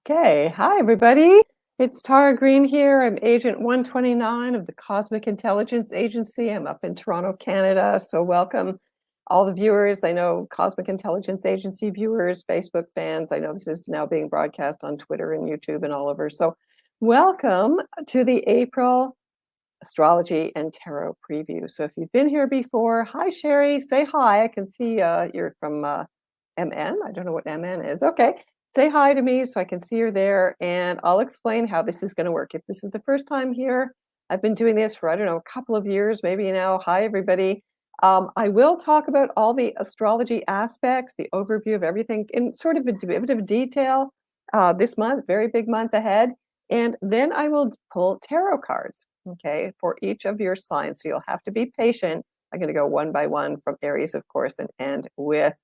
Okay, hi everybody. It's Tara Greene here. I'm Agent 129 of the Cosmic Intelligence Agency. I'm up in Toronto, Canada. So welcome all the viewers. I know Cosmic Intelligence Agency viewers, Facebook fans. I know this is now being broadcast on Twitter and YouTube and all over. So welcome to the April astrology and tarot preview. So if you've been here before, hi Sherry, say hi. I can see you're from MN. I don't know what MN is. Okay, say hi to me so I can see you're there, and I'll explain how this is going to work. If this is the first time here, I've been doing this for, I don't know, a couple of years, maybe now. Hi everybody. I will talk about all the astrology aspects, the overview of everything in sort of a bit of detail this month, very big month ahead. And then I will pull tarot cards, okay, for each of your signs. So you'll have to be patient. I'm going to go one by one from Aries, of course, and end with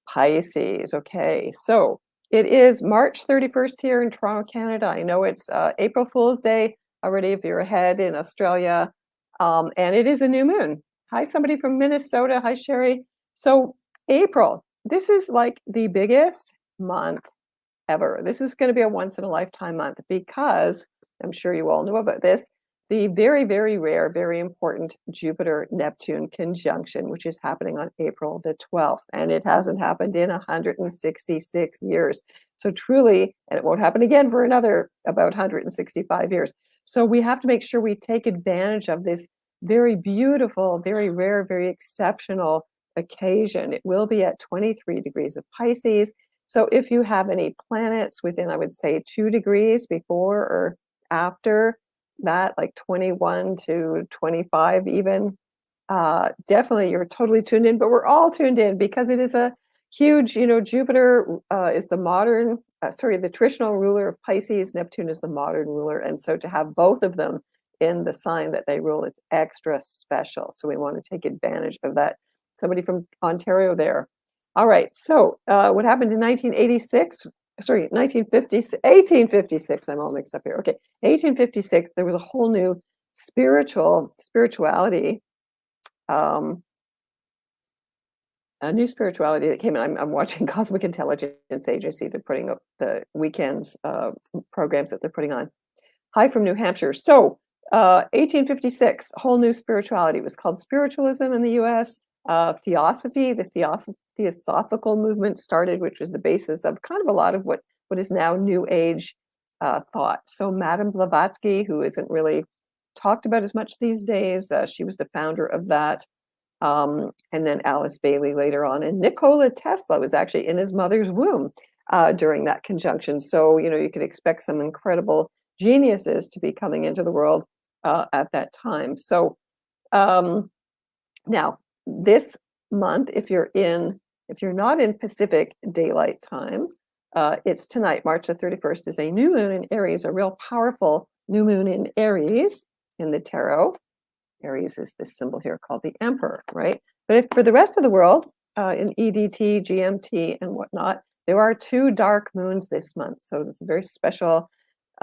Pisces. Okay, so it is March 31st here in Toronto, Canada. I know it's April Fool's Day already if you're ahead in Australia. And it is a new moon. Hi, somebody from Minnesota. Hi, Sherry. So April, this is like the biggest month ever. This is going to be a once in a lifetime month because I'm sure you all know about this. The very, very rare, very important Jupiter-Neptune conjunction, which is happening on April the 12th. And it hasn't happened in 166 years. So truly, and it won't happen again for another about 165 years. So we have to make sure we take advantage of this very beautiful, very rare, very exceptional occasion. It will be at 23 degrees of Pisces. So if you have any planets within, I would say, 2 degrees before or after that, like 21 to 25 even, definitely you're totally tuned in. But we're all tuned in because it is a huge, Jupiter is the modern, the traditional ruler of Pisces. Neptune is the modern ruler. And so to have both of them in the sign that they rule, it's extra special. So we want to take advantage of that. Somebody from Ontario there. All right, so what happened in 1986, 1856, I'm all mixed up here. Okay, 1856, there was a whole new spirituality, a new spirituality that came in. I'm watching Cosmic Intelligence Agency. They're putting up the weekends programs that they're putting on. Hi from New Hampshire. So 1856, a whole new spirituality. It was called spiritualism in the US. Theosophy, the theosophical movement started, which was the basis of kind of a lot of what is now New Age thought. So Madame Blavatsky, who isn't really talked about as much these days, she was the founder of that. And then Alice Bailey later on. And Nikola Tesla was actually in his mother's womb during that conjunction. So, you could expect some incredible geniuses to be coming into the world at that time. So now, this month, if you're not in Pacific Daylight Time, it's tonight, March the 31st, is a new moon in Aries, a real powerful new moon in Aries in the tarot. Aries is this symbol here called the Emperor, right? But if for the rest of the world, in EDT, GMT, and whatnot, there are 2 dark moons this month. So it's a very special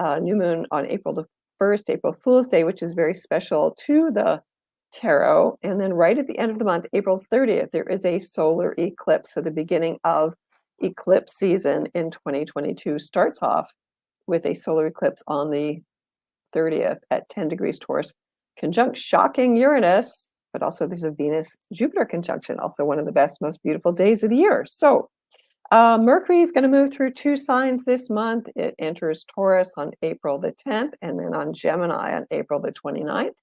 new moon on April the 1st, April Fool's Day, which is very special to the tarot. And then right at the end of the month, April 30th, there is a solar eclipse. So the beginning of eclipse season in 2022 starts off with a solar eclipse on the 30th at 10 degrees Taurus conjunct shocking Uranus, but also there's a Venus-Jupiter conjunction, also one of the best, most beautiful days of the year. So Mercury is going to move through 2 signs this month. It enters Taurus on April the 10th and then on Gemini on April the 29th.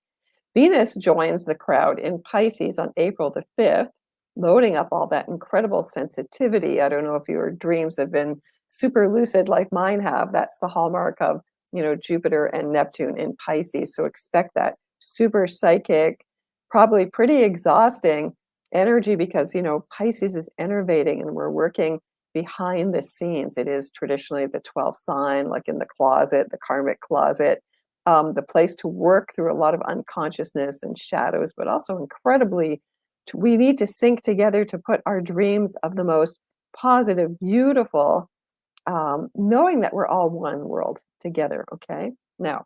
Venus joins the crowd in Pisces on April the 5th, loading up all that incredible sensitivity. I don't know if your dreams have been super lucid like mine have. That's the hallmark of, Jupiter and Neptune in Pisces. So expect that super psychic, probably pretty exhausting energy because, Pisces is enervating and we're working behind the scenes. It is traditionally the 12th sign, like in the closet, the karmic closet. The place to work through a lot of unconsciousness and shadows, but also incredibly, we need to sync together to put our dreams of the most positive, beautiful, knowing that we're all one world together, okay? Now,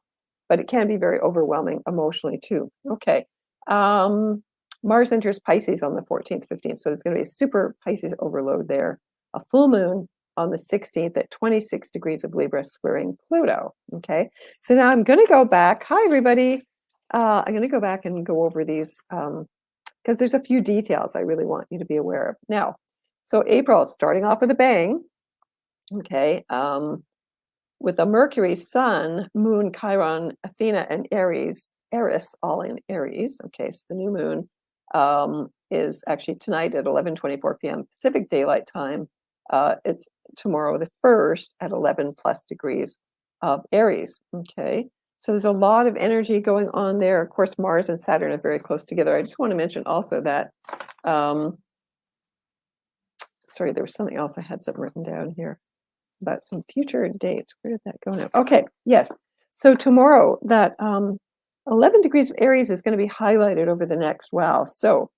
but it can be very overwhelming emotionally too. Okay. Mars enters Pisces on the 14th, 15th, so there's going to be a super Pisces overload there. A full moon on the 16th at 26 degrees of Libra, squaring Pluto. Okay, so now I'm going to go back. Hi, everybody. I'm going to go back and go over these because there's a few details I really want you to be aware of. Now, so April, starting off with a bang. Okay, with a Mercury, Sun, Moon, Chiron, Athena, and Aries all in Aries. Okay, so the new moon is actually tonight at 11:24 p.m. Pacific Daylight Time. It's tomorrow the 1st at 11 plus degrees of Aries. Okay, so there's a lot of energy going on there. Of course, Mars and Saturn are very close together. I just want to mention also that, sorry, there was something else I had something written down here about some future dates. Where did that go now? Okay, yes. So tomorrow, that 11 degrees of Aries is going to be highlighted over the next, wow. So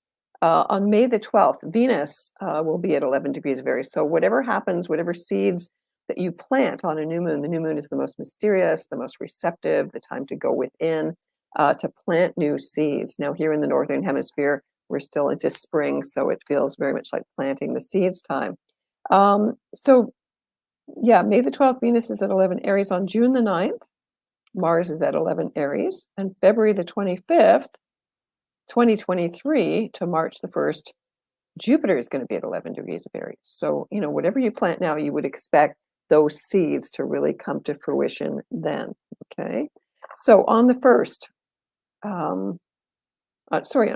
on May the 12th, Venus will be at 11 degrees of Aries. So whatever happens, whatever seeds that you plant on a new moon, the new moon is the most mysterious, the most receptive, the time to go within, to plant new seeds. Now here in the Northern Hemisphere, we're still into spring, so it feels very much like planting the seeds time. So yeah, May the 12th, Venus is at 11 Aries. On June the 9th, Mars is at 11 Aries. And February the 25th, 2023 to March the 1st, Jupiter is going to be at 11 degrees of Aries. So, you know, whatever you plant now, you would expect those seeds to really come to fruition then. Okay. So on the 1st, on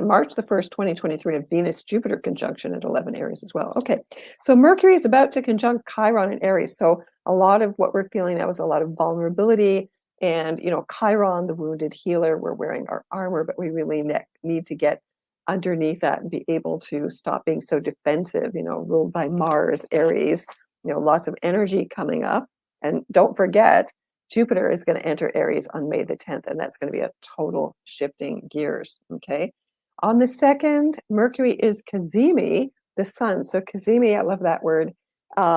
March the 1st, 2023, a Venus-Jupiter conjunction at 11 Aries as well. Okay, so Mercury is about to conjunct Chiron in Aries. So a lot of what we're feeling now is a lot of vulnerability. And, you know, Chiron, the wounded healer, we're wearing our armor, but we really need to get underneath that and be able to stop being so defensive, you know, ruled by Mars, Aries, you know, lots of energy coming up. And don't forget, Jupiter is going to enter Aries on May the 10th, and that's going to be a total shifting gears, okay? On the 2nd, Mercury is Cazimi, the sun. So Cazimi, I love that word,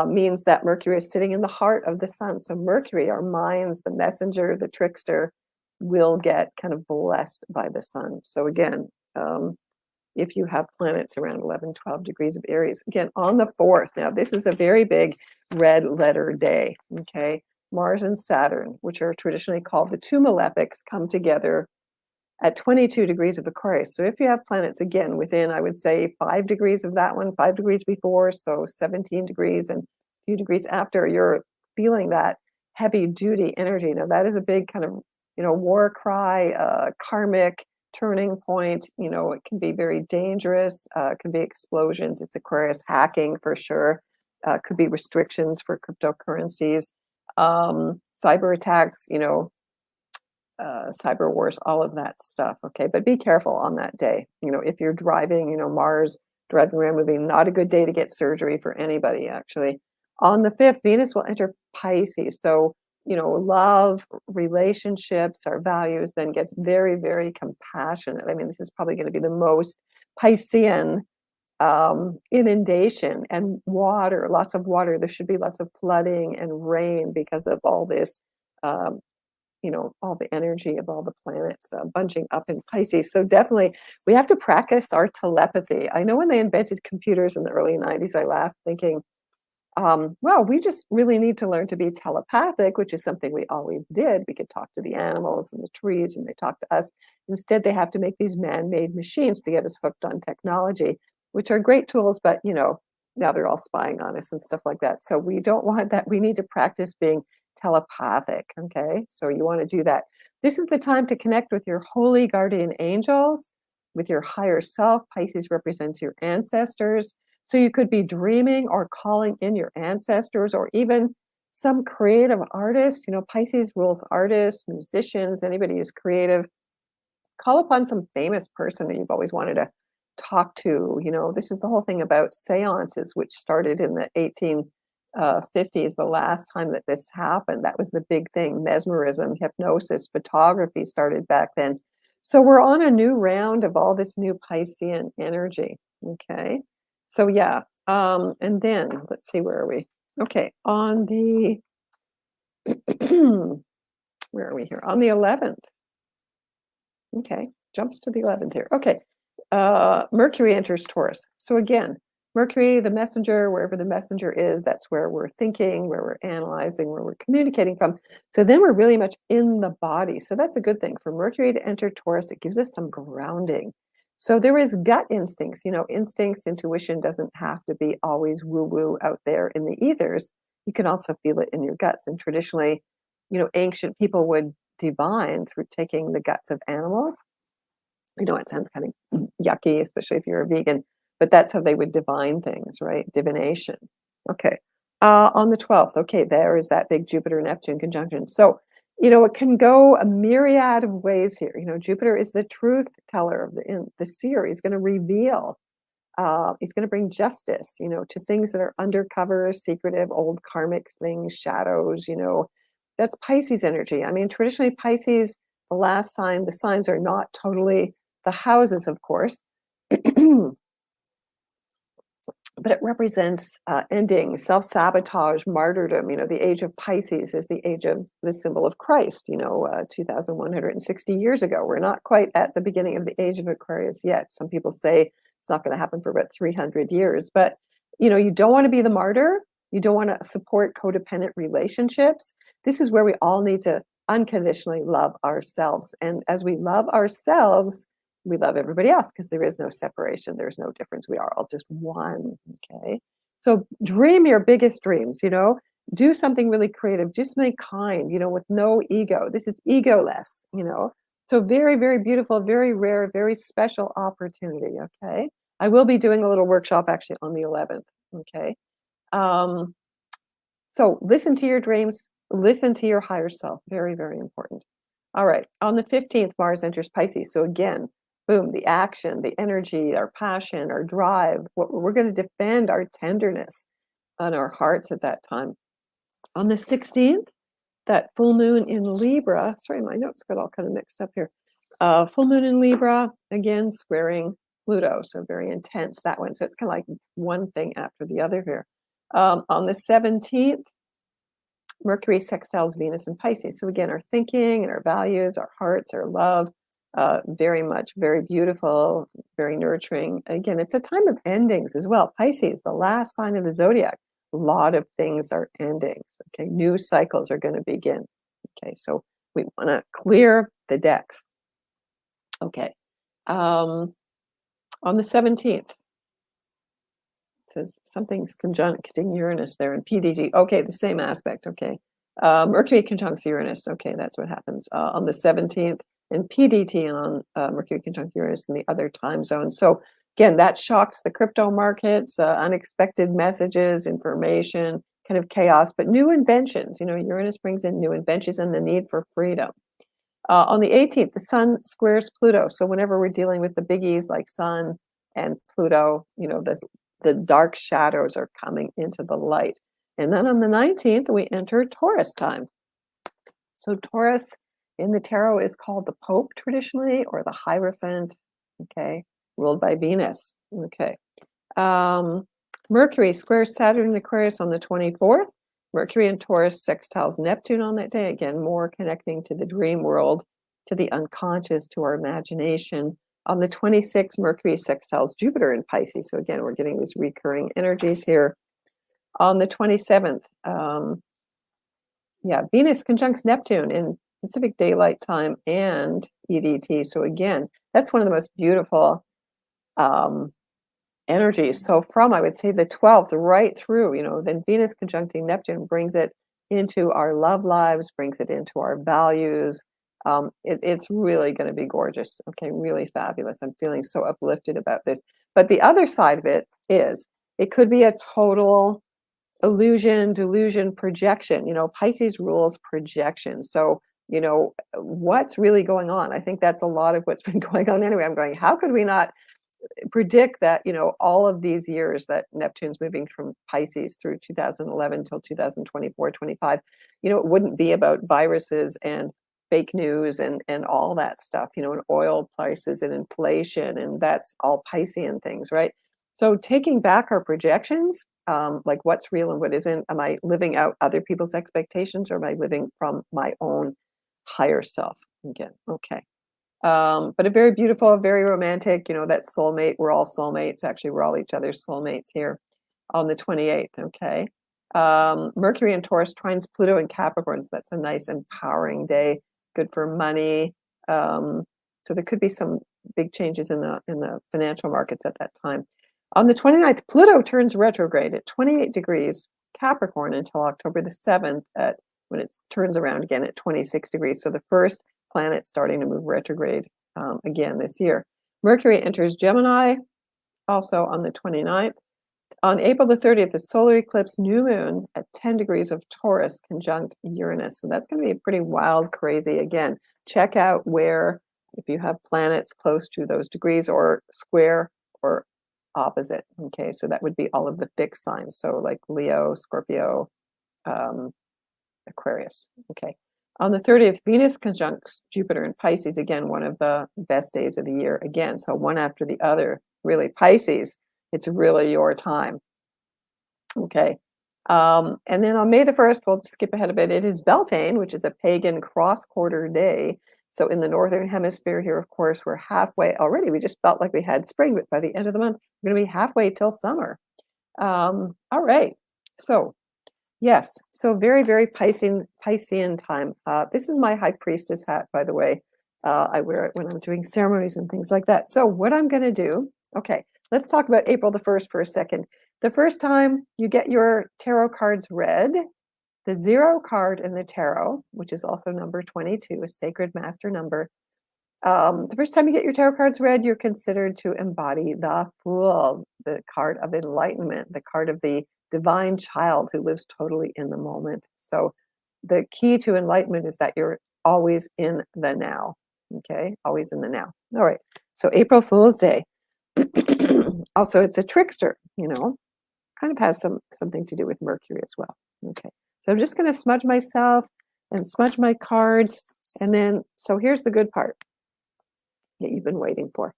means that Mercury is sitting in the heart of the sun. So Mercury, our minds, the messenger, the trickster, will get kind of blessed by the sun. So again, if you have planets around 11, 12 degrees of Aries, again, on the 4th, now this is a very big red letter day, okay? Mars and Saturn, which are traditionally called the two malefics, come together at 22 degrees of Aquarius. So if you have planets, again, within, I would say, 5 degrees of that one, 5 degrees before, so 17 degrees, and a few degrees after, you're feeling that heavy-duty energy. Now, that is a big kind of, you know, war cry, karmic turning point. You know, it can be very dangerous. It can be explosions. It's Aquarius hacking for sure. Could be restrictions for cryptocurrencies. Cyber attacks, you know, cyber wars, all of that stuff. Okay, but be careful on that day. You know, if you're driving, you know, Mars, dread and ram movie, not a good day to get surgery for anybody, actually. On the 5th, Venus will enter Pisces. So, you know, love, relationships, our values then gets very, very compassionate. I mean, this is probably going to be the most Piscean inundation and water, lots of water. There should be lots of flooding and rain because of all this, you know, all the energy of all the planets bunching up in Pisces. So definitely we have to practice our telepathy. I know when they invented computers in the early 90s, I laughed thinking, well, we just really need to learn to be telepathic, which is something we always did. We could talk to the animals and the trees and they talk to us. Instead, they have to make these man-made machines to get us hooked on technology, which are great tools, but, you know, now they're all spying on us and stuff like that. So we don't want that. We need to practice being telepathic, okay? So you want to do that. This is the time to connect with your holy guardian angels, with your higher self. Pisces represents your ancestors. So you could be dreaming or calling in your ancestors or even some creative artist. You know, Pisces rules artists, musicians, anybody who's creative. Call upon some famous person that you've always wanted to talk to. You know, this is the whole thing about seances, which started in the 1850s, the last time that this happened. That was the big thing. Mesmerism, hypnosis, photography started back then. So we're on a new round of all this new Piscean energy, okay? So yeah, and then let's see, where are we? Okay, on the, where are we here? On the 11th. Okay, jumps to the 11th here. Okay, Mercury enters Taurus. So again, Mercury, the messenger, wherever the messenger is, that's where we're thinking, where we're analyzing, where we're communicating from. So then we're really much in the body. So that's a good thing. For Mercury to enter Taurus, it gives us some grounding. So there is gut instincts, instincts, intuition doesn't have to be always woo-woo out there in the ethers. You can also feel it in your guts. And traditionally, ancient people would divine through taking the guts of animals. It sounds kind of yucky, especially if you're a vegan, but that's how they would divine things, right? Divination. Okay. On the 12th, okay, there is that big Jupiter-Neptune conjunction. So, it can go a myriad of ways here. Jupiter is the truth teller of the seer. He's going to reveal. He's going to bring justice, to things that are undercover, secretive, old karmic things, shadows, That's Pisces energy. I mean, traditionally Pisces, the last sign, the signs are not totally the houses, of course, but it represents ending, self-sabotage, martyrdom. The age of Pisces is the age of the symbol of Christ, 2,160 years ago. We're not quite at the beginning of the age of Aquarius yet. Some people say it's not going to happen for about 300 years, but you don't want to be the martyr. You don't want to support codependent relationships. This is where we all need to unconditionally love ourselves. And as we love ourselves, we love everybody else, because there is no separation. There's no difference. We are all just one. Okay. So dream your biggest dreams, do something really creative, just make kind, with no ego. This is egoless, So very, very beautiful, very rare, very special opportunity. Okay. I will be doing a little workshop actually on the 11th. Okay. So listen to your dreams, listen to your higher self. Very, very important. All right. On the 15th, Mars enters Pisces. So again, boom, the action, the energy, our passion, our drive. We're going to defend our tenderness on our hearts at that time. On the 16th, that full moon in Libra. Sorry, my notes got all kind of mixed up here. Full moon in Libra, again, squaring Pluto. So very intense, that one. So it's kind of like one thing after the other here. On the 17th, Mercury sextiles Venus in Pisces. So again, our thinking and our values, our hearts, our love, very much, very beautiful, very nurturing. Again, it's a time of endings as well. Pisces, the last sign of the zodiac. A lot of things are endings. Okay, new cycles are going to begin. Okay, so we want to clear the decks. Okay, on the 17th, says something's conjuncting Uranus there in PDT. Okay, the same aspect. Okay, Mercury conjuncts Uranus. Okay, that's what happens on the 17th, and PDT on Mercury conjunct Uranus in the other time zone. So again, that shocks the crypto markets, unexpected messages, information, kind of chaos, but new inventions. Uranus brings in new inventions and the need for freedom. On the 18th, the Sun squares Pluto. So whenever we're dealing with the biggies like Sun and Pluto, the dark shadows are coming into the light. And then on the 19th, we enter Taurus time. So Taurus in the tarot is called the Pope traditionally, or the Hierophant, okay, ruled by Venus. Okay. Mercury squares Saturn in Aquarius on the 24th. Mercury and Taurus sextiles Neptune on that day. Again, more connecting to the dream world, to the unconscious, to our imagination. On the 26th, Mercury sextiles Jupiter in Pisces. So again, we're getting these recurring energies here. On the 27th, Venus conjuncts Neptune in Pacific Daylight Time and EDT. So again, that's one of the most beautiful energies. So from, I would say, the 12th right through, then Venus conjuncting Neptune brings it into our love lives, brings it into our values. It's really going to be gorgeous. Okay, really fabulous. I'm feeling so uplifted about this. But the other side of it is, it could be a total illusion, delusion, projection. Pisces rules projection. So, what's really going on? I think that's a lot of what's been going on anyway. I'm going, how could we not predict that, all of these years that Neptune's moving from Pisces through 2011 till 2024, 25, it wouldn't be about viruses and fake news and all that stuff, and oil prices and inflation, and that's all Piscean things, right? So taking back our projections, like what's real and what isn't. Am I living out other people's expectations, or am I living from my own higher self? Again, okay. But a very beautiful, very romantic, you know, that soulmate. We're all soulmates. Actually, we're all each other's soulmates here on the 28th. Okay. Mercury and Taurus trines Pluto and Capricorn. So that's a nice empowering day. Good for money. So there could be some big changes in the financial markets at that time. On the 29th, Pluto turns retrograde at 28 degrees Capricorn until October the 7th when it turns around again at 26 degrees. So the first planet starting to move retrograde again this year. Mercury enters Gemini also on the 29th. On April the 30th, a solar eclipse new moon at 10 degrees of Taurus conjunct Uranus. So that's going to be pretty wild, crazy. Again, check out where, if you have planets close to those degrees or square or opposite. Okay, so that would be all of the fixed signs. So like Leo, Scorpio, Aquarius. Okay. On the 30th, Venus conjuncts Jupiter in Pisces. Again, one of the best days of the year. Again, so one after the other. Really, Pisces, it's really your time. Okay. And then on May the 1st, we'll skip ahead a bit. It is Beltane, which is a pagan cross-quarter day. So in the Northern Hemisphere here, of course, we're halfway already. We just felt like we had spring, but by the end of the month, we're going to be halfway till summer. All right. So yes, so very, very Piscean time. This is my High Priestess hat, by the way. I wear it when I'm doing ceremonies and things like that. So what I'm going to do, okay, let's talk about April the 1st for a second. The first time you get your tarot cards read, the 0 card in the tarot, which is also number 22, a sacred master number. The first time you get your tarot cards read, you're considered to embody the Fool, the card of enlightenment, the card of the divine child who lives totally in the moment. So the key to enlightenment is that you're always in the now. Okay, always in the now. All right. So April Fool's Day. Also, it's a trickster, you know, kind of has something to do with Mercury as well. Okay. So I'm just going to smudge myself and smudge my cards. And then, so here's the good part that you've been waiting for.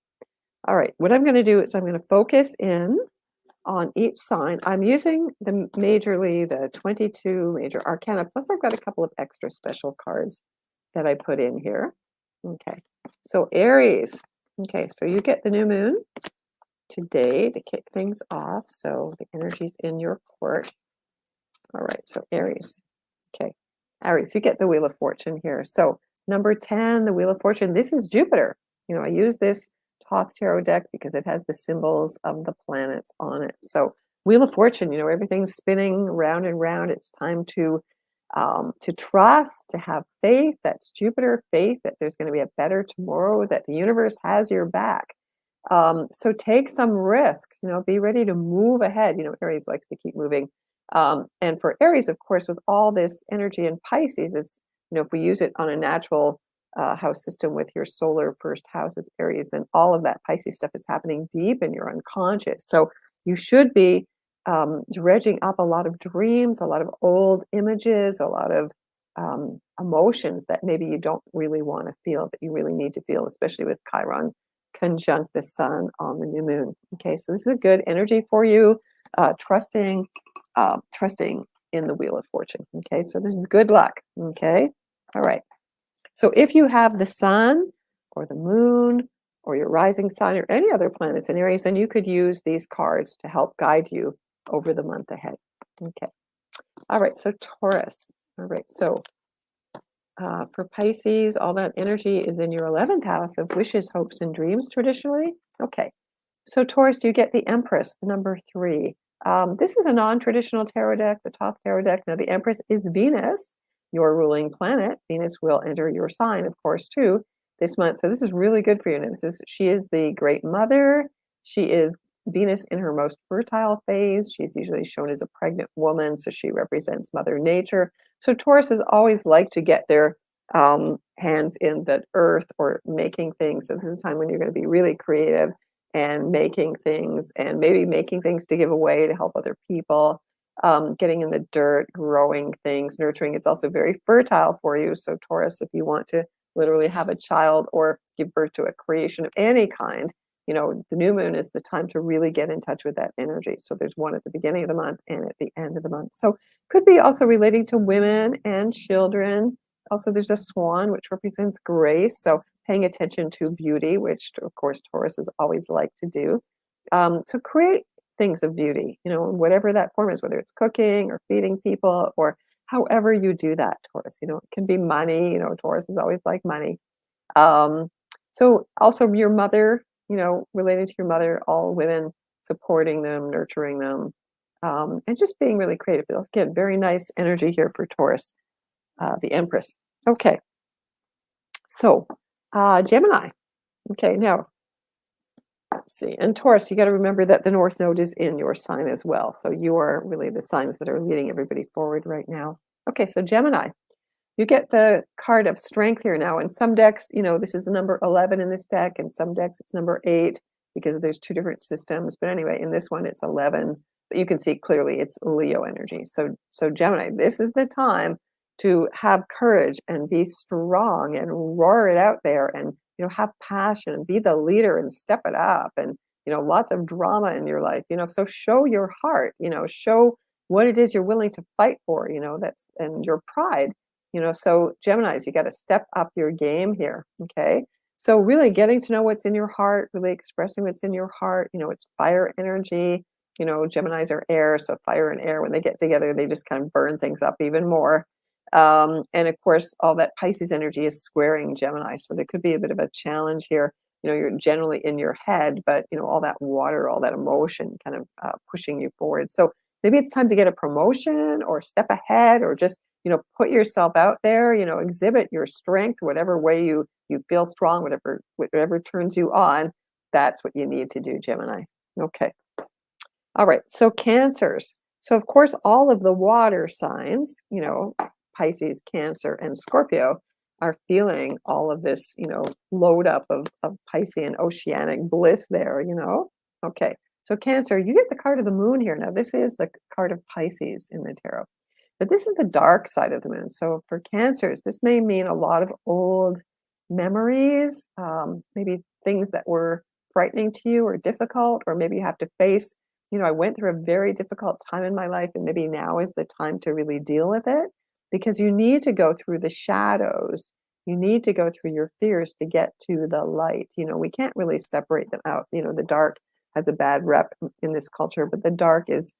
All right, what I'm going to do is I'm going to focus in on each sign. I'm using the 22 major arcana, plus I've got a couple of extra special cards that I put in here. Okay, so Aries. Okay, so you get the new moon today to kick things off. So the energy's in your court. All right, so Aries. Okay, Aries, you get the Wheel of Fortune here. So number 10, the Wheel of Fortune, this is Jupiter. You know, I use this Thoth Tarot deck because it has the symbols of the planets on it. So Wheel of Fortune, you know, everything's spinning round and round. It's time to trust, to have faith. That's Jupiter, faith that there's going to be a better tomorrow, that the universe has your back. So take some risk, you know, be ready to move ahead. You know, Aries likes to keep moving. And for Aries, of course, with all this energy in Pisces, it's, you know, if we use it on a natural house system with your solar first house as Aries, then all of that Pisces stuff is happening deep in your unconscious. So you should be dredging up a lot of dreams, a lot of old images, a lot of emotions that maybe you don't really want to feel, but you really need to feel, especially with Chiron conjunct the sun on the new moon. Okay, so this is a good energy for you, trusting in the Wheel of Fortune. Okay, so this is good luck. Okay, all right. So if you have the sun or the moon or your rising sign or any other planets in Aries, then you could use these cards to help guide you over the month ahead. Okay. All right. So Taurus. All right. So for Pisces, all that energy is in your 11th house of wishes, hopes, and dreams traditionally. Okay. So Taurus, you get the Empress, the number 3. This is a non-traditional tarot deck, the Thoth Tarot deck. Now, the Empress is Venus, your ruling planet. Venus will enter your sign, of course, too, this month. So this is really good for you. And she is the great mother. She is Venus in her most fertile phase. She's usually shown as a pregnant woman, so she represents Mother Nature. So Tauruses always like to get their hands in the earth or making things. So this is a time when you're going to be really creative and making things, and maybe making things to give away to help other people, getting in the dirt, growing things, nurturing. It's also very fertile for you. So Taurus, if you want to literally have a child or give birth to a creation of any kind, you know, the new moon is the time to really get in touch with that energy. So there's one at the beginning of the month and at the end of the month. So could be also relating to women and children. Also, there's a swan, which represents grace. So paying attention to beauty, which of course Tauruses always like to do. So create things of beauty, you know, whatever that form is, whether it's cooking or feeding people or however you do that, Taurus. You know, it can be money, you know, Taurus is always like money. Um, so also your mother, you know, related to your mother, all women, supporting them, nurturing them, and just being really creative. Again, very nice energy here for Taurus, the Empress. Okay, so Gemini. Okay, now let's see. And Taurus, you got to remember that the North Node is in your sign as well. So you are really the signs that are leading everybody forward right now. Okay, so Gemini. You get the card of strength here now. In some decks, you know, this is number 11 in this deck. In some decks, it's number 8 because there's 2 different systems. But anyway, in this one, it's 11. But you can see clearly it's Leo energy. So Gemini, this is the time to have courage and be strong and roar it out there and, you know, have passion and be the leader and step it up and, you know, lots of drama in your life, you know, so show your heart, you know, show what it is you're willing to fight for, you know, and your pride. You know, so Geminis, you got to step up your game here. Okay. So really getting to know what's in your heart, really expressing what's in your heart. You know, it's fire energy. You know, Geminis are air. So fire and air, when they get together, they just kind of burn things up even more. And of course, all that Pisces energy is squaring Gemini. So there could be a bit of a challenge here. You know, you're generally in your head, but, you know, all that water, all that emotion kind of pushing you forward. So maybe it's time to get a promotion or step ahead or just, you know, put yourself out there, you know, exhibit your strength, whatever way you feel strong, whatever turns you on, that's what you need to do, Gemini. Okay. All right. So Cancers. So of course, all of the water signs, you know, Pisces, Cancer, and Scorpio are feeling all of this, you know, load up of Piscean oceanic bliss there, you know. Okay. So Cancer, you get the card of the moon here. Now, this is the card of Pisces in the tarot. But this is the dark side of the moon. So for Cancers, this may mean a lot of old memories, maybe things that were frightening to you or difficult, or maybe you have to face, you know, I went through a very difficult time in my life, and maybe now is the time to really deal with it because you need to go through the shadows. You need to go through your fears to get to the light. You know, we can't really separate them out. You know, the dark has a bad rep in this culture, but the dark is,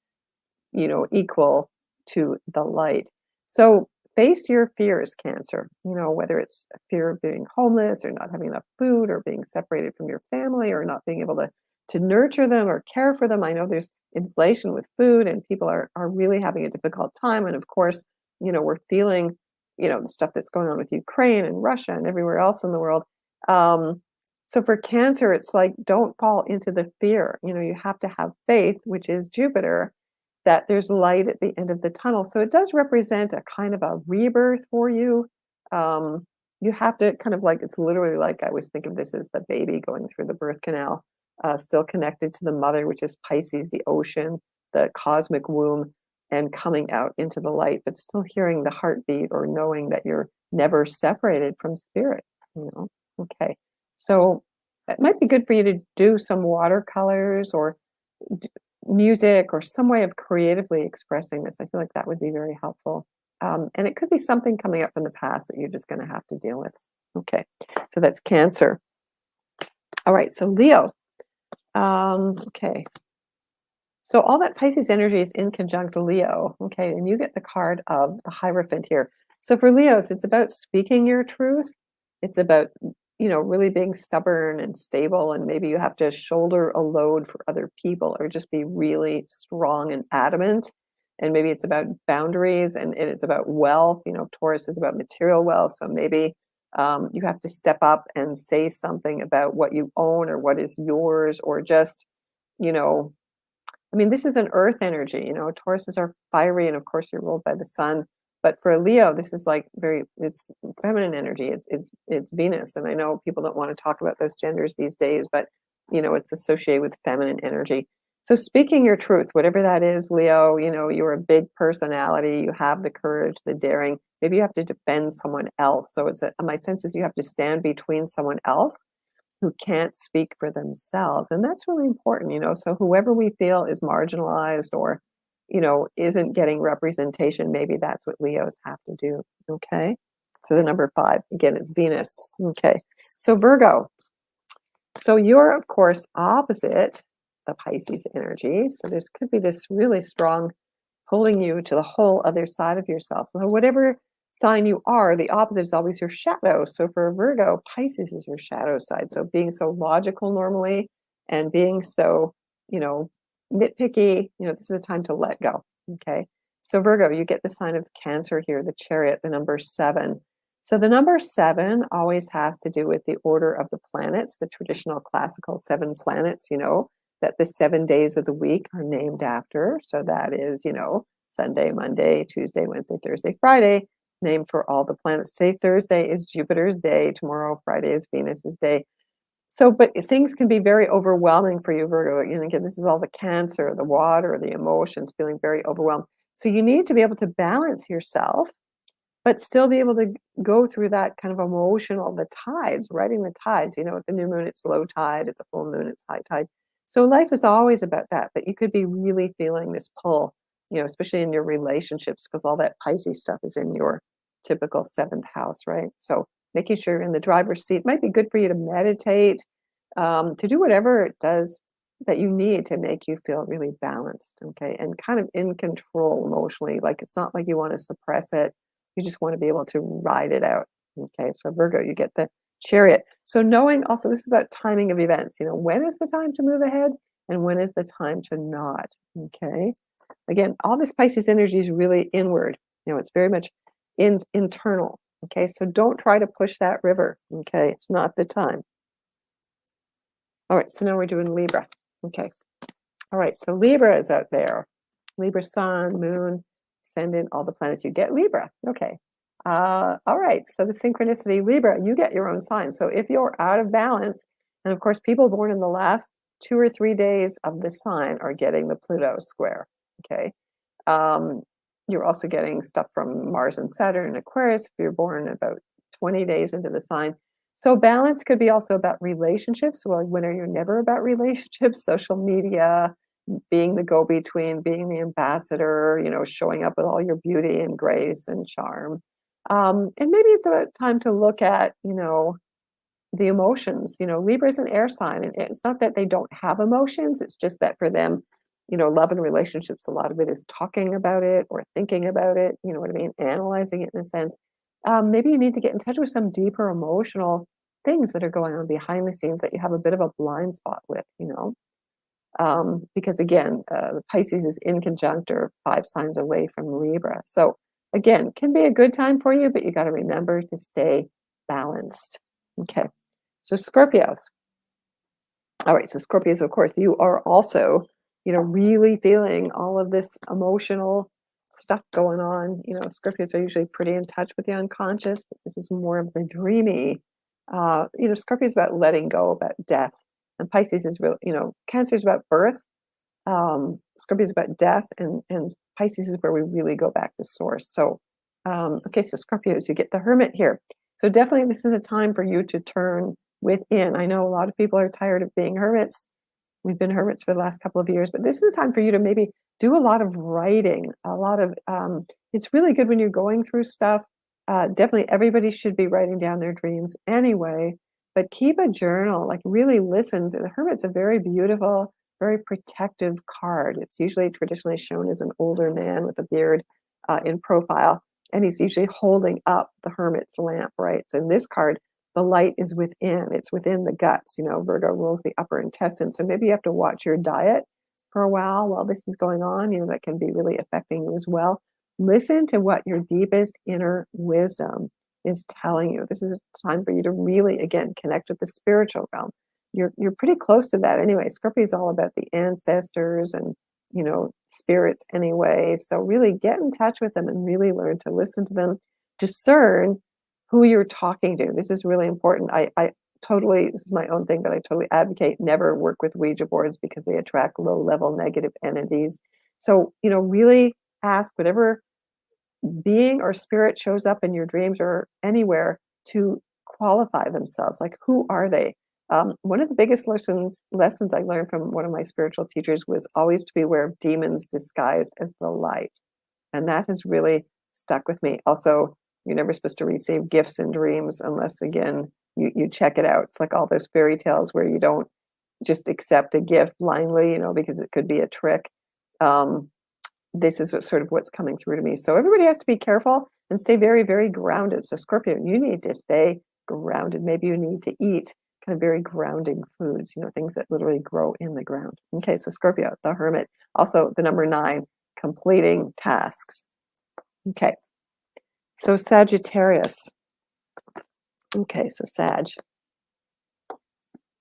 you know, equal to the light. So face your fears, Cancer, you know, whether it's a fear of being homeless or not having enough food or being separated from your family or not being able to nurture them or care for them. I know there's inflation with food and people are really having a difficult time. And of course, you know, we're feeling, you know, the stuff that's going on with Ukraine and Russia and everywhere else in the world. So for Cancer, it's like, don't fall into the fear. You know, you have to have faith, which is Jupiter, that there's light at the end of the tunnel. So it does represent a kind of a rebirth for you. You have to kind of like, it's literally like, I always think of this as the baby going through the birth canal, still connected to the mother, which is Pisces, the ocean, the cosmic womb, and coming out into the light, but still hearing the heartbeat or knowing that you're never separated from spirit, you know? Okay. So it might be good for you to do some watercolors or music or some way of creatively expressing this. I feel like that would be very helpful. And it could be something coming up from the past that you're just going to have to deal with. Okay, so that's Cancer. All right, so Leo. Okay, so all that Pisces energy is in conjunct Leo. Okay, and you get the card of the Hierophant here. So for Leos, it's about speaking your truth. It's about, you know, really being stubborn and stable, and maybe you have to shoulder a load for other people or just be really strong and adamant. And maybe it's about boundaries and it's about wealth. You know, Taurus is about material wealth. So maybe you have to step up and say something about what you own or what is yours, or just, you know, I mean, this is an earth energy. You know, Tauruses are fiery, and of course you're ruled by the sun. But for Leo, this is like it's feminine energy. It's Venus. And I know people don't want to talk about those genders these days, but, you know, it's associated with feminine energy. So speaking your truth, whatever that is, Leo, you know, you're a big personality. You have the courage, the daring. Maybe you have to defend someone else. So my sense is you have to stand between someone else who can't speak for themselves. And that's really important, you know. So whoever we feel is marginalized or, you know, isn't getting representation, maybe that's what Leos have to do. Okay. So the number 5, again, is Venus. Okay, so Virgo. So you're, of course, opposite the Pisces energy. So this could be this really strong pulling you to the whole other side of yourself. So whatever sign you are, the opposite is always your shadow. So for Virgo, Pisces is your shadow side. So being so logical normally and being so, nitpicky, this is a time to let go. Okay. So Virgo, you get the sign of Cancer here, the Chariot, the number 7. So the number 7 always has to do with the order of the planets, the traditional classical 7 planets, that the 7 days of the week are named after. So that is, Sunday, Monday, Tuesday, Wednesday, Thursday, Friday, named for all the planets. Today, Thursday is Jupiter's day. Tomorrow, Friday is Venus's day. So, but things can be very overwhelming for you, Virgo. Again, this is all the Cancer, the water, the emotions, feeling very overwhelmed. So you need to be able to balance yourself, but still be able to go through that kind of emotional, the tides, riding the tides. At the new moon, it's low tide. At the full moon, it's high tide. So life is always about that, but you could be really feeling this pull, especially in your relationships, because all that Pisces stuff is in your typical 7th house, right? So making sure you're in the driver's seat might be good for you to meditate, to do whatever it does that you need to make you feel really balanced, okay? And kind of in control emotionally. Like it's not like you want to suppress it. You just want to be able to ride it out, okay? So Virgo, you get the Chariot. So knowing also, this is about timing of events. When is the time to move ahead and when is the time to not, okay? Again, all this Pisces energy is really inward. It's very much internal, okay? So don't try to push that river, okay? It's not the time. All right, so now we're doing Libra, okay? All right, so Libra is out there. Libra sun, moon, ascendant, all the planets. You get Libra, okay. All right, so the synchronicity, Libra, you get your own sign. So if you're out of balance, and of course, people born in the last 2 or 3 days of the sign are getting the Pluto square, okay? You're also getting stuff from Mars and Saturn and Aquarius if you're born about 20 days into the sign. So balance could be also about relationships. Well, when are you never about relationships? Social media, being the go-between, being the ambassador, showing up with all your beauty and grace and charm. And maybe it's about time to look at, the emotions. Libra is an air sign, and it's not that they don't have emotions. It's just that for them, love and relationships, a lot of it is talking about it or thinking about it, you know what I mean? Analyzing it in a sense. Maybe you need to get in touch with some deeper emotional things that are going on behind the scenes that you have a bit of a blind spot with, because again, the Pisces is in conjunct or 5 signs away from Libra. So again, can be a good time for you, but you got to remember to stay balanced. Okay, so Scorpios. All right, so Scorpios, of course, you are also, really feeling all of this emotional stuff going on. Scorpios are usually pretty in touch with the unconscious, but this is more of the dreamy. Scorpio is about letting go, about death. And Pisces is real, Cancer is about birth. Scorpio is about death, and Pisces is where we really go back to source. So, okay, so Scorpios, you get the Hermit here. So definitely this is a time for you to turn within. I know a lot of people are tired of being hermits. We've been hermits for the last couple of years, but this is a time for you to maybe do a lot of writing, it's really good when you're going through stuff. Definitely everybody should be writing down their dreams anyway, but keep a journal, like really listens. The Hermit's a very beautiful, very protective card. It's usually traditionally shown as an older man with a beard in profile, and he's usually holding up the Hermit's lamp, right? So in this card, the light is within, it's within the guts. Virgo rules the upper intestine. So maybe you have to watch your diet for a while this is going on. That can be really affecting you as well. Listen to what your deepest inner wisdom is telling you. This is a time for you to really, again, connect with the spiritual realm. You're pretty close to that anyway. Scorpio is all about the ancestors and, spirits anyway. So really get in touch with them and really learn to listen to them. Discern who you're talking to. This is really important. I totally, this is my own thing, but I totally advocate never work with Ouija boards because they attract low-level negative entities. So, really ask whatever being or spirit shows up in your dreams or anywhere to qualify themselves. Like, who are they? One of the biggest lessons I learned from one of my spiritual teachers was always to be aware of demons disguised as the light. And that has really stuck with me. Also, You're never supposed to receive gifts in dreams unless, again, you check it out. It's like all those fairy tales where you don't just accept a gift blindly, because it could be a trick. This is sort of what's coming through to me. So everybody has to be careful and stay very, very grounded. So Scorpio, you need to stay grounded. Maybe you need to eat kind of very grounding foods, things that literally grow in the ground. Okay, so Scorpio, the Hermit. Also the number 9, completing tasks. Okay, so Sagittarius. Okay, so Sag.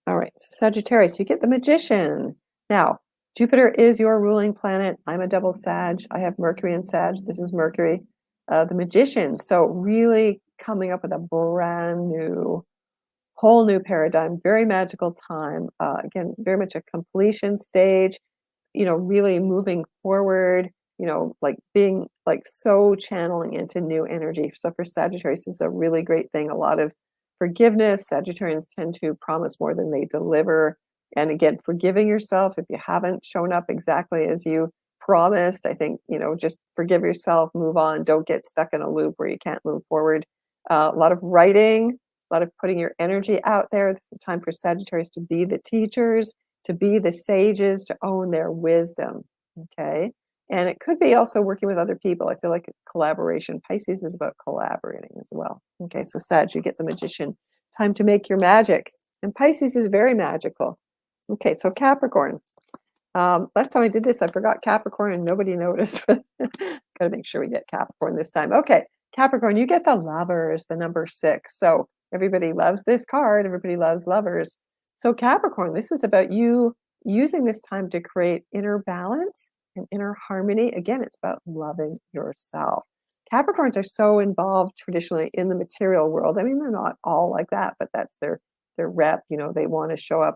All right, so Sagittarius, you get the Magician. Now, Jupiter is your ruling planet. I'm a double Sag. I have Mercury and Sag. This is Mercury, the Magician. So really coming up with a brand new, whole new paradigm, very magical time. Again, very much a completion stage, really moving forward, like being like so channeling into new energy. So for Sagittarius, this is a really great thing. A lot of forgiveness. Sagittarians tend to promise more than they deliver. And again, forgiving yourself if you haven't shown up exactly as you promised. I think, just forgive yourself, move on. Don't get stuck in a loop where you can't move forward. A lot of writing, a lot of putting your energy out there. This is a time for Sagittarius to be the teachers, to be the sages, to own their wisdom. Okay. And it could be also working with other people. I feel like collaboration. Pisces is about collaborating as well. Okay, so Sag, you get the Magician. Time to make your magic. And Pisces is very magical. Okay, so Capricorn. Last time I did this, I forgot Capricorn and nobody noticed. Got to make sure we get Capricorn this time. Okay, Capricorn, you get the Lovers, the number 6. So everybody loves this card. Everybody loves Lovers. So Capricorn, this is about you using this time to create inner balance and inner harmony. Again, it's about loving yourself. Capricorns are so involved traditionally in the material world. I mean, they're not all like that, but that's their rep. They want to show up,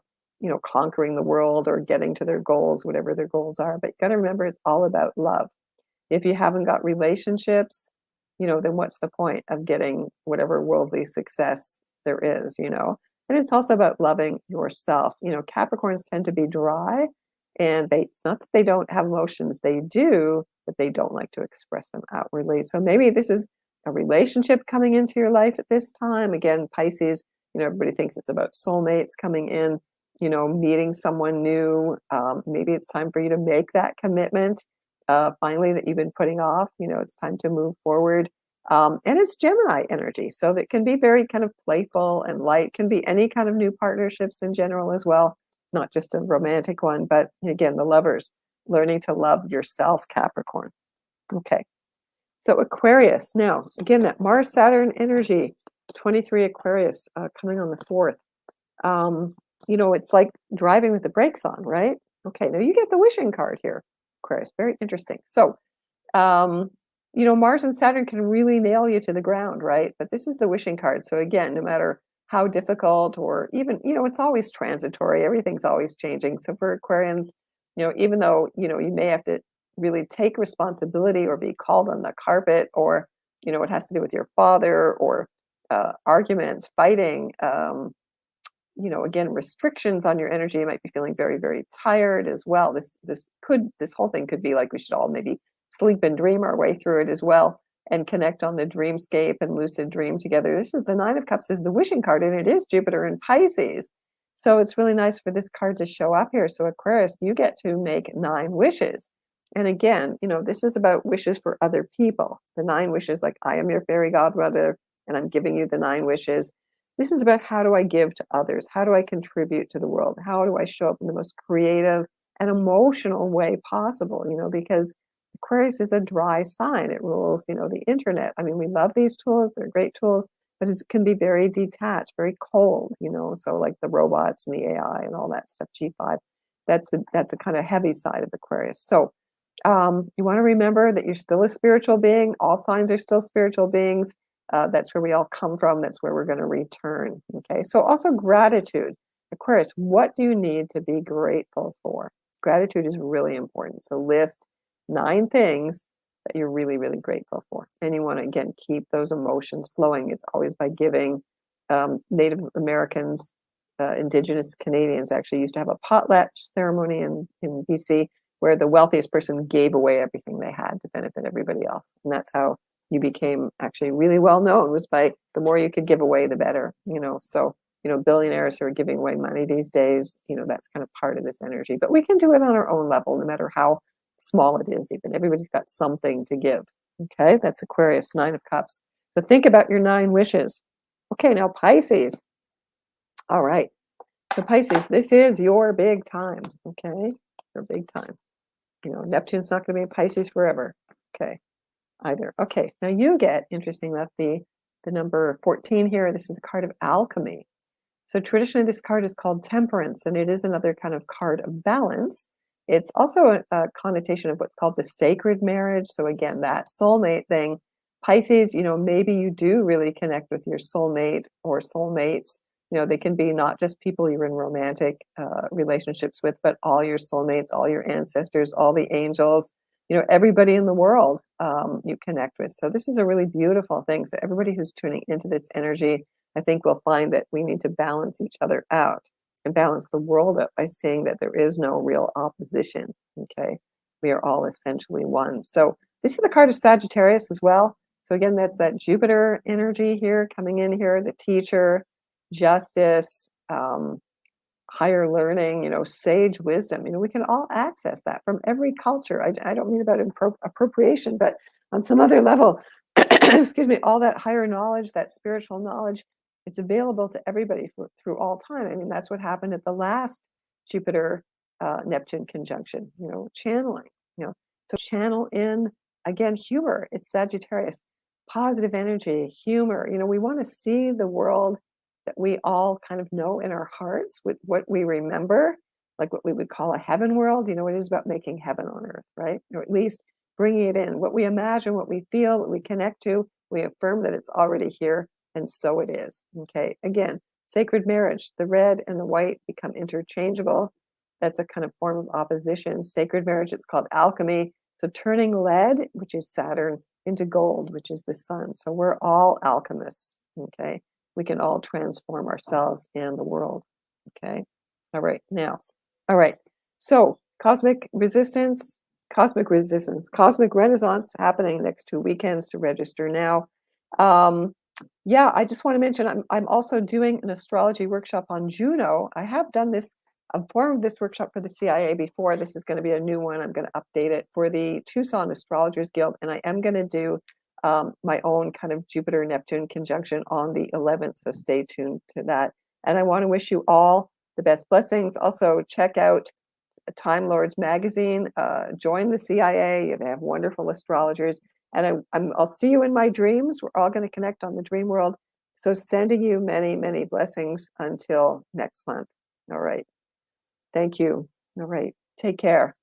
conquering the world or getting to their goals, whatever their goals are. But you got to remember, it's all about love. If you haven't got relationships, then what's the point of getting whatever worldly success there is, And it's also about loving yourself. Capricorns tend to be dry. And it's not that they don't have emotions, they do, but they don't like to express them outwardly. So maybe this is a relationship coming into your life at this time. Again, Pisces, everybody thinks it's about soulmates coming in, meeting someone new. Maybe it's time for you to make that commitment, finally, that you've been putting off. It's time to move forward. And it's Gemini energy. So that can be very kind of playful and light, can be any kind of new partnerships in general as well. Not just a romantic one, but again, the Lovers, learning to love yourself, Capricorn. Okay, so Aquarius. Now, again, that Mars-Saturn energy, 23 Aquarius coming on the 4th. It's like driving with the brakes on, right? Okay, now you get the wishing card here, Aquarius. Very interesting. So, Mars and Saturn can really nail you to the ground, right? But this is the wishing card. So again, no matter how difficult or even, it's always transitory. Everything's always changing. So for Aquarians, even though, you may have to really take responsibility or be called on the carpet or, it has to do with your father or arguments, fighting, again, restrictions on your energy. You might be feeling very, very tired as well. This whole thing could be like we should all maybe sleep and dream our way through it as well and connect on the dreamscape and lucid dream together. This is the 9 of Cups is the wishing card, and it is Jupiter in Pisces. So it's really nice for this card to show up here. So Aquarius, you get to make 9 wishes. And again, this is about wishes for other people. The 9 wishes, like I am your fairy godmother, and I'm giving you the 9 wishes. This is about how do I give to others? How do I contribute to the world? How do I show up in the most creative and emotional way possible? Because Aquarius is a dry sign. It rules, the internet. I mean, we love these tools. They're great tools, but it can be very detached, very cold, so like the robots and the AI and all that stuff, G5, that's the kind of heavy side of Aquarius. So you want to remember that you're still a spiritual being. All signs are still spiritual beings. That's where we all come from. That's where we're going to return. Okay. So also gratitude. Aquarius, what do you need to be grateful for? Gratitude is really important. So list 9 things that you're really, really grateful for. And you want to, again, keep those emotions flowing. It's always by giving. Native Americans, Indigenous Canadians actually used to have a potlatch ceremony in BC where the wealthiest person gave away everything they had to benefit everybody else. And that's how you became actually really well known was by the more you could give away, the better, so, billionaires who are giving away money these days, that's kind of part of this energy, but we can do it on our own level, no matter how small it is, even everybody's got something to give. Okay, that's Aquarius, 9 of Cups. So think about your 9 wishes. Okay, now Pisces. All right. So Pisces, this is your big time. Okay, your big time. Neptune's not going to be in Pisces forever. Okay, either. Okay, now you get, interesting enough, the number 14 here. This is the card of alchemy. So traditionally, this card is called Temperance, and it is another kind of card of balance. It's also a connotation of what's called the sacred marriage. So again, that soulmate thing. Pisces, maybe you do really connect with your soulmate or soulmates. They can be not just people you're in romantic relationships with, but all your soulmates, all your ancestors, all the angels, everybody in the world you connect with. So this is a really beautiful thing. So everybody who's tuning into this energy, I think we'll find that we need to balance each other out and balance the world up by seeing that there is no real opposition. Okay, we are all essentially one. So this is the card of Sagittarius as well. So again, that's that Jupiter energy here coming in here, the teacher, justice, higher learning, sage wisdom. We can all access that from every culture. I don't mean about appropriation, but on some other level, excuse me, all that higher knowledge, that spiritual knowledge, it's available to everybody through all time. That's what happened at the last Jupiter Neptune conjunction, channeling, so channel in, again, humor. It's Sagittarius, positive energy, humor. We want to see the world that we all kind of know in our hearts with what we remember, like what we would call a heaven world. It is about making heaven on earth, right? Or at least bringing it in. What we imagine, what we feel, what we connect to, we affirm that it's already here, and so it is. Okay, again, sacred marriage, the red and the white become interchangeable. That's a kind of form of opposition. Sacred marriage, it's called alchemy. So turning lead, which is Saturn, into gold, which is the sun. So we're all alchemists, okay? We can all transform ourselves and the world, okay? All right, now, all right. So cosmic resistance, cosmic renaissance happening next 2 weekends. To register now. Yeah, I just want to mention I'm also doing an astrology workshop on Juno. I have done this, a form of this workshop for the CIA before. This is going to be a new one. I'm going to update it for the Tucson Astrologers Guild, and I am going to do my own kind of Jupiter-Neptune conjunction on the 11th, so stay tuned to that. And I want to wish you all the best blessings. Also, check out Time Lords magazine. Join the CIA. They have wonderful astrologers. And I'll see you in my dreams. We're all going to connect on the dream world. So sending you many, many blessings until next month. All right. Thank you. All right. Take care.